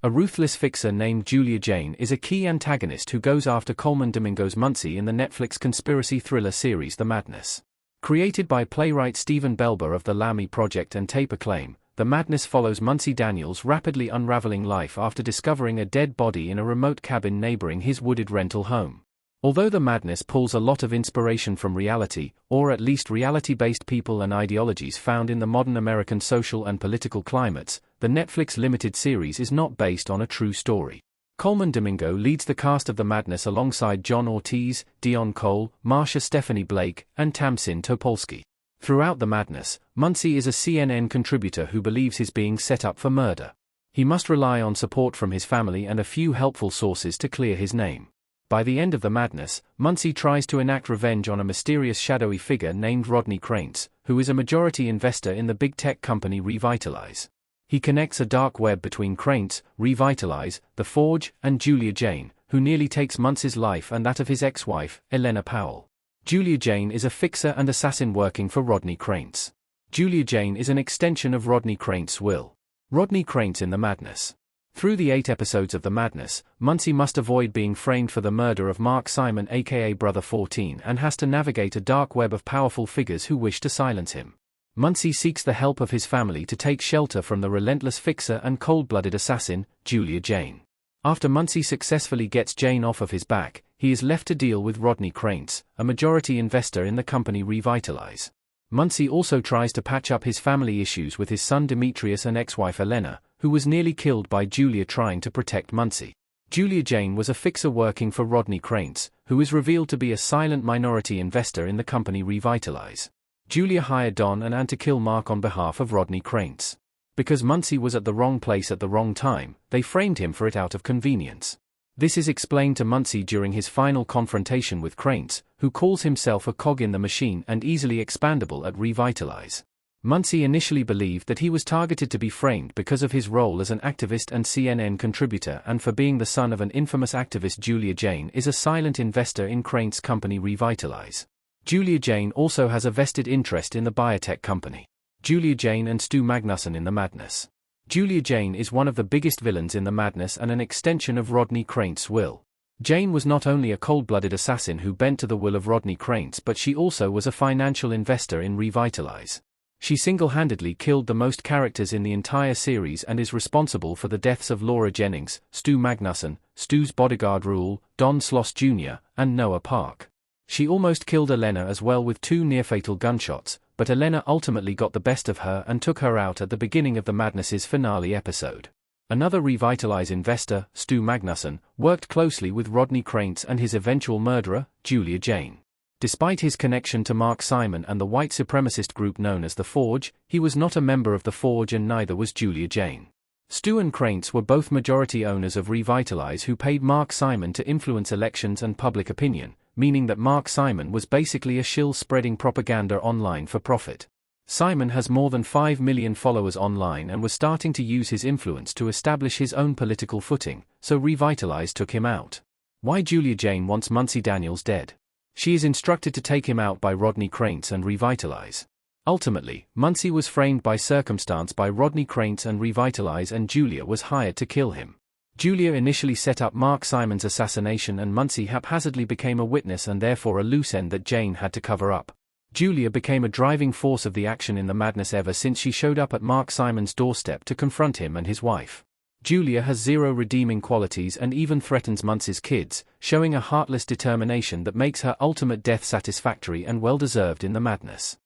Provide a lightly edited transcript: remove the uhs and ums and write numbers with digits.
A ruthless fixer named Jayne is a key antagonist who goes after Coleman Domingo's Muncie in the Netflix conspiracy thriller series The Madness. Created by playwright Stephen Belber of the Lammy Project and Tape Acclaim, The Madness follows Muncie Daniels' rapidly unraveling life after discovering a dead body in a remote cabin neighboring his wooded rental home. Although The Madness pulls a lot of inspiration from reality, or at least reality-based people and ideologies found in the modern American social and political climates, the Netflix limited series is not based on a true story. Coleman Domingo leads the cast of The Madness alongside John Ortiz, Dion Cole, Marsha Stephanie Blake, and Tamsin Topolsky. Throughout The Madness, Muncie is a CNN contributor who believes he's being set up for murder. He must rely on support from his family and a few helpful sources to clear his name. By the end of The Madness, Muncie tries to enact revenge on a mysterious shadowy figure named Rodney Krantz, who is a majority investor in the big tech company Revitalize. He connects a dark web between Krantz, Revitalize, The Forge, and Jayne, who nearly takes Muncie's life and that of his ex-wife, Elena Powell. Jayne is a fixer and assassin working for Rodney Krantz. Jayne is an extension of Rodney Krantz's will. Rodney Krantz in The Madness. Through the 8 episodes of The Madness, Muncie must avoid being framed for the murder of Mark Simon aka Brother 14 and has to navigate a dark web of powerful figures who wish to silence him. Muncie seeks the help of his family to take shelter from the relentless fixer and cold-blooded assassin, Jayne. After Muncie successfully gets Jayne off of his back, he is left to deal with Rodney Krantz, a majority investor in the company Revitalize. Muncie also tries to patch up his family issues with his son Demetrius and ex-wife Elena, who was nearly killed by Julia trying to protect Muncie. Jayne was a fixer working for Rodney Krantz, who is revealed to be a silent minority investor in the company Revitalize. Julia hired Don and Ann to kill Mark on behalf of Rodney Krantz. Because Muncie was at the wrong place at the wrong time, they framed him for it out of convenience. This is explained to Muncie during his final confrontation with Krantz, who calls himself a cog in the machine and easily expandable at Revitalize. Muncie initially believed that he was targeted to be framed because of his role as an activist and CNN contributor and for being the son of an infamous activist. Jayne is a silent investor in Krantz's company Revitalize. Jayne also has a vested interest in the biotech company. Jayne and Stu Magnusson in The Madness. Jayne is one of the biggest villains in The Madness and an extension of Rodney Krantz's will. Jayne was not only a cold-blooded assassin who bent to the will of Rodney Krantz, but she also was a financial investor in Revitalize. She single-handedly killed the most characters in the entire series and is responsible for the deaths of Laura Jennings, Stu Magnusson, Stu's bodyguard Rule, Don Sloss Jr., and Noah Park. She almost killed Elena as well with 2 near-fatal gunshots, but Elena ultimately got the best of her and took her out at the beginning of The Madness's finale episode. Another Revitalize investor, Stu Magnusson, worked closely with Rodney Krantz and his eventual murderer, Jayne. Despite his connection to Mark Simon and the white supremacist group known as The Forge, he was not a member of The Forge and neither was Jayne. Stu and Krantz were both majority owners of Revitalize who paid Mark Simon to influence elections and public opinion, meaning that Mark Simon was basically a shill spreading propaganda online for profit. Simon has more than 5 million followers online and was starting to use his influence to establish his own political footing, so Revitalize took him out. Why Jayne wants Muncie Daniels dead? She is instructed to take him out by Rodney Krantz and Revitalize. Ultimately, Muncie was framed by circumstance by Rodney Krantz and Revitalize, and Julia was hired to kill him. Julia initially set up Mark Simon's assassination, and Muncie haphazardly became a witness and therefore a loose end that Jayne had to cover up. Julia became a driving force of the action in The Madness ever since she showed up at Mark Simon's doorstep to confront him and his wife. Julia has 0 redeeming qualities and even threatens Muncie's kids, showing a heartless determination that makes her ultimate death satisfactory and well-deserved in The Madness.